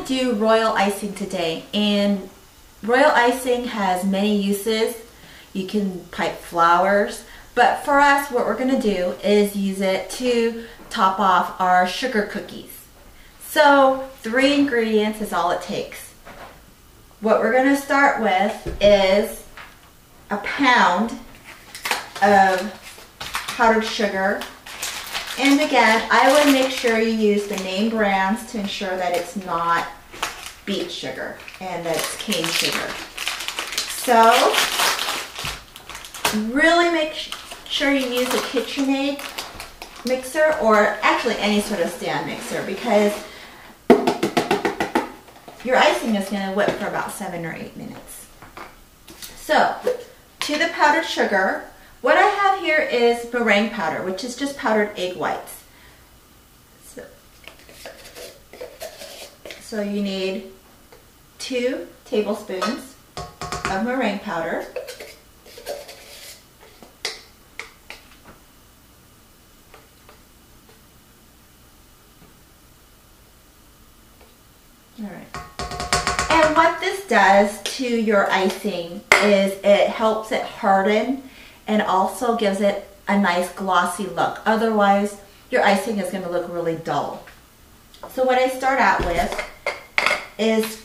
to do royal icing today, and royal icing has many uses. You can pipe flowers, but for us what we're going to do is use it to top off our sugar cookies. So 3 ingredients is all it takes. What we're going to start with is a pound of powdered sugar. And again, I would make sure you use the name brands to ensure that it's not beet sugar and that it's cane sugar. So really make sure you use a KitchenAid mixer, or actually any sort of stand mixer, because your icing is going to whip for about 7 or 8 minutes. So to the powdered sugar, what I have here is meringue powder, which is just powdered egg whites. So you need 2 tablespoons of meringue powder. All right. And what this does to your icing is it helps it harden and also gives it a nice glossy look. Otherwise, your icing is going to look really dull. So what I start out with is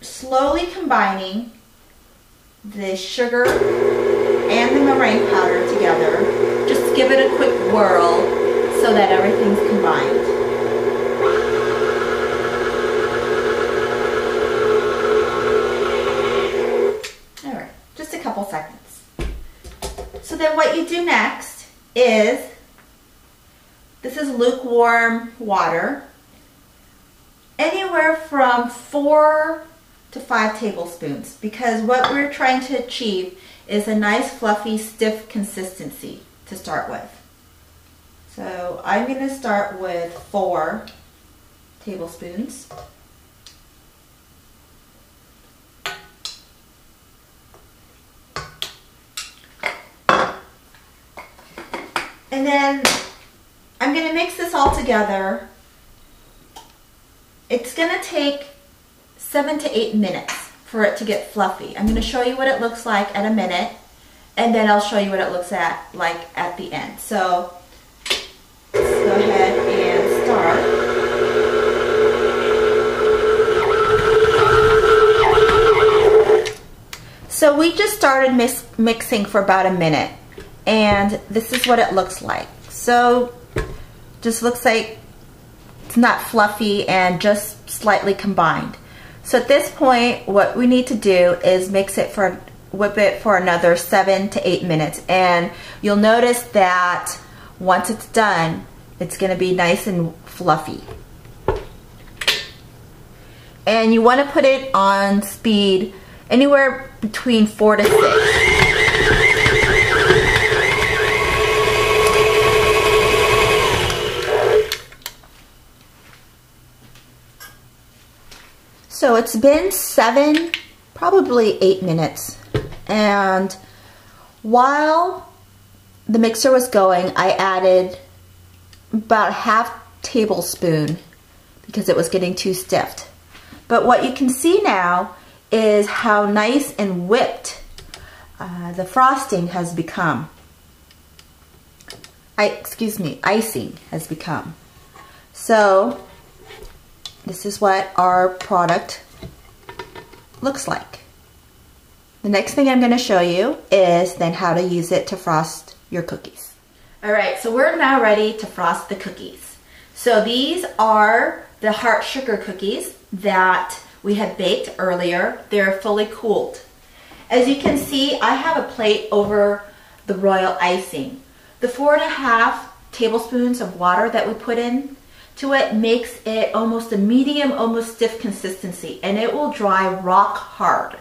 slowly combining the sugar and the meringue powder together. Just give it a quick whirl so that everything's combined. All right, just a couple seconds. So then what you do next is, this is lukewarm water, anywhere from 4 to 5 tablespoons, because what we're trying to achieve is a nice fluffy stiff consistency to start with. So I'm going to start with 4 tablespoons. And then I'm going to mix this all together. It's going to take 7 to 8 minutes for it to get fluffy. I'm going to show you what it looks like at a minute, and then I'll show you what it looks like at the end. So let's go ahead and start. So we just started mixing for about a minute, and this is what it looks like. So just looks like it's not fluffy and just slightly combined. So at this point, what we need to do is whip it for another 7 to 8 minutes. And you'll notice that once it's done, it's going to be nice and fluffy. And you want to put it on speed anywhere between 4 to 6. So it's been 7, probably 8 minutes, and while the mixer was going, I added about ½ tablespoon because it was getting too stiff. But what you can see now is how nice and whipped the frosting has become. Icing has become. So this is what our product looks like. The next thing I'm going to show you is then how to use it to frost your cookies. Alright, so we're now ready to frost the cookies. So these are the heart sugar cookies that we had baked earlier. They're fully cooled. As you can see, I have a plate over the royal icing. The 4½ tablespoons of water that we put in to it makes it almost a medium, almost stiff consistency, and it will dry rock hard.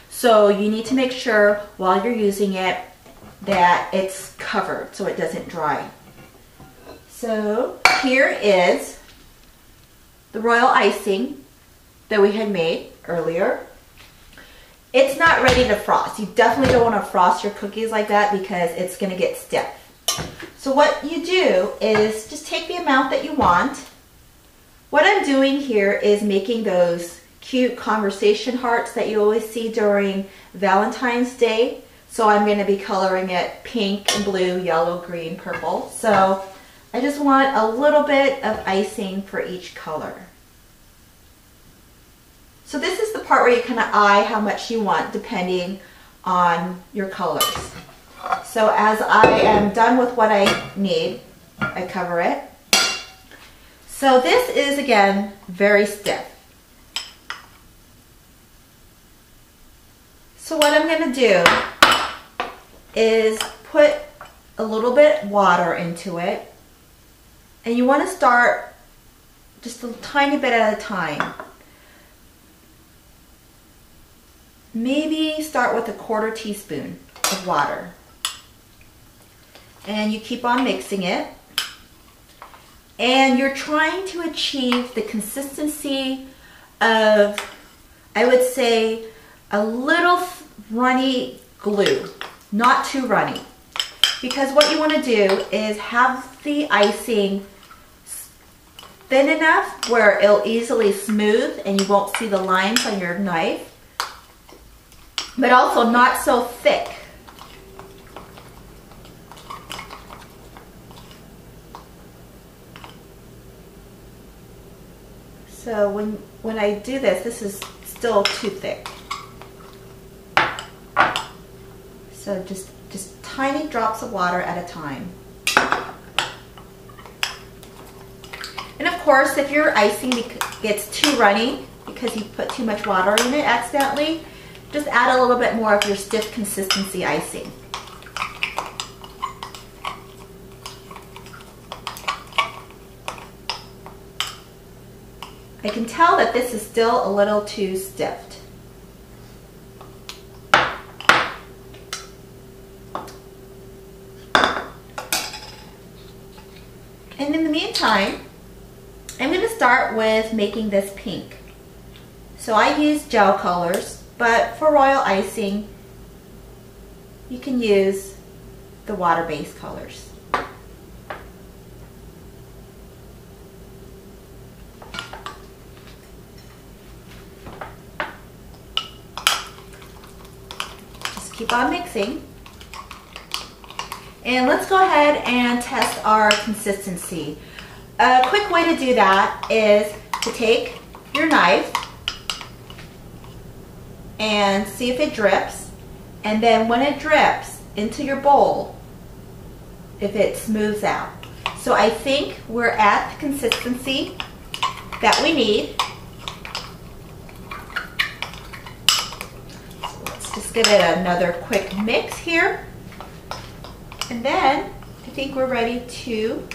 So you need to make sure while you're using it that it's covered so it doesn't dry. So here is the royal icing that we had made earlier. It's not ready to frost. You definitely don't want to frost your cookies like that because it's going to get stiff. So what you do is just take the amount that you want, What I'm doing here is making those cute conversation hearts that you always see during Valentine's Day. So I'm going to be coloring it pink and blue, yellow, green, purple. So I just want a little bit of icing for each color. So this is the part where you kind of eye how much you want depending on your colors. So as I am done with what I need, I cover it. So this is, again, very stiff. So what I'm going to do is put a little bit water into it. And you want to start just a tiny bit at a time. Maybe start with a 1/4 teaspoon of water. And you keep on mixing it. And you're trying to achieve the consistency of, I would say, a little runny glue, not too runny. Because what you want to do is have the icing thin enough where it'll easily smooth and you won't see the lines on your knife, but also not so thick. So when I do this, this is still too thick. So just tiny drops of water at a time. And of course, if your icing gets too runny because you put too much water in it accidentally, just add a little bit more of your stiff consistency icing. I can tell that this is still a little too stiff. And in the meantime, I'm going to start with making this pink. So I use gel colors, but for royal icing, you can use the water-based colors. Just keep on mixing. And let's go ahead and test our consistency. A quick way to do that is to take your knife and see if it drips, and then when it drips into your bowl, if it smooths out. So I think we're at the consistency that we need. So let's just give it another quick mix here. And then I think we're ready to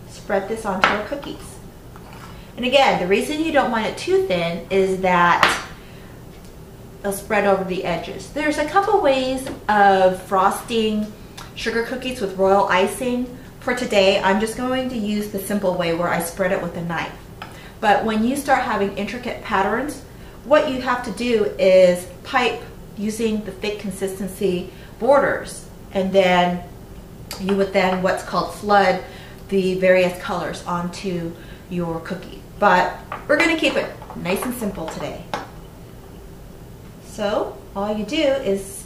spread this onto our cookies. And again, the reason you don't want it too thin is that they'll spread over the edges. There's a couple ways of frosting sugar cookies with royal icing. For today, I'm just going to use the simple way where I spread it with a knife. But when you start having intricate patterns, what you have to do is pipe using the thick consistency borders. And then you would then what's called flood the various colors onto your cookie. But we're going to keep it nice and simple today. So all you do is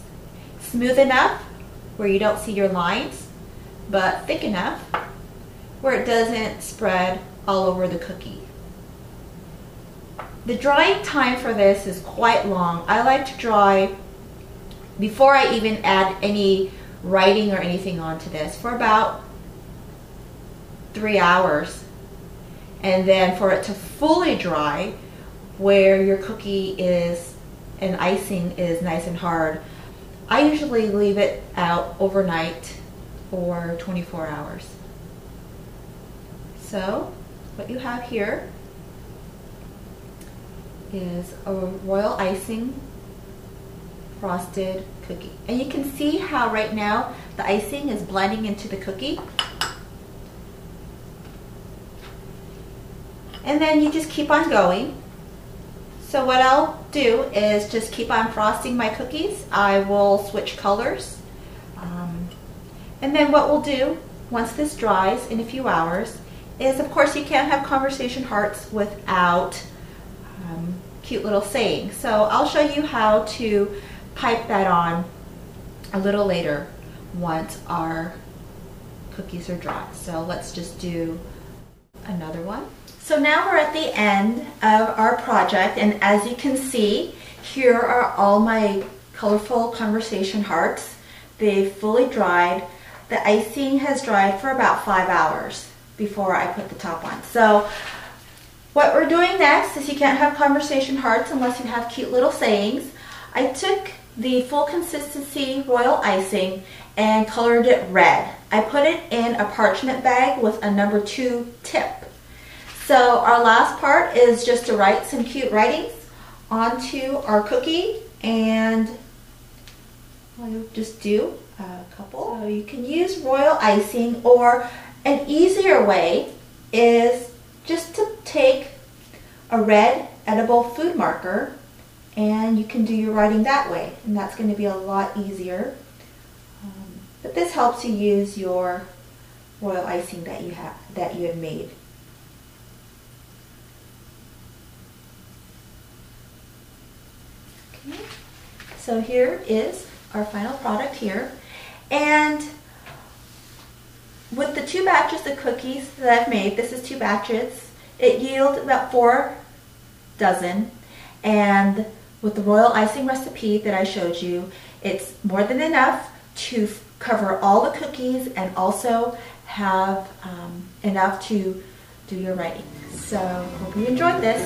smooth enough where you don't see your lines, but thick enough where it doesn't spread all over the cookie. The drying time for this is quite long. I like to dry before I even add any writing or anything onto this for about 3 hours, and then for it to fully dry where your cookie is and icing is nice and hard, I usually leave it out overnight for 24 hours. So what you have here is a royal icing frosted cookie. And you can see how right now the icing is blending into the cookie. And then you just keep on going. So what I'll do is just keep on frosting my cookies. I will switch colors. And then what we'll do, once this dries in a few hours, is, of course, you can't have conversation hearts without cute little sayings. So I'll show you how to pipe that on a little later once our cookies are dry. So let's just do another one. So now we're at the end of our project, and as you can see, here are all my colorful conversation hearts. They've fully dried. The icing has dried for about 5 hours before I put the top on. So what we're doing next is, you can't have conversation hearts unless you have cute little sayings. I took the full consistency royal icing and colored it red. I put it in a parchment bag with a number 2 tip. So our last part is just to write some cute writings onto our cookie, and I'll just do a couple. So you can use royal icing, or an easier way is just to take a red edible food marker and you can do your writing that way, and that's going to be a lot easier. But this helps you use your royal icing that you have made. Okay. So here is our final product here, and with the 2 batches of cookies that I've made, this is 2 batches, it yields about 4 dozen, and with the royal icing recipe that I showed you, it's more than enough to cover all the cookies and also have enough to do your writing. So hope you enjoyed this.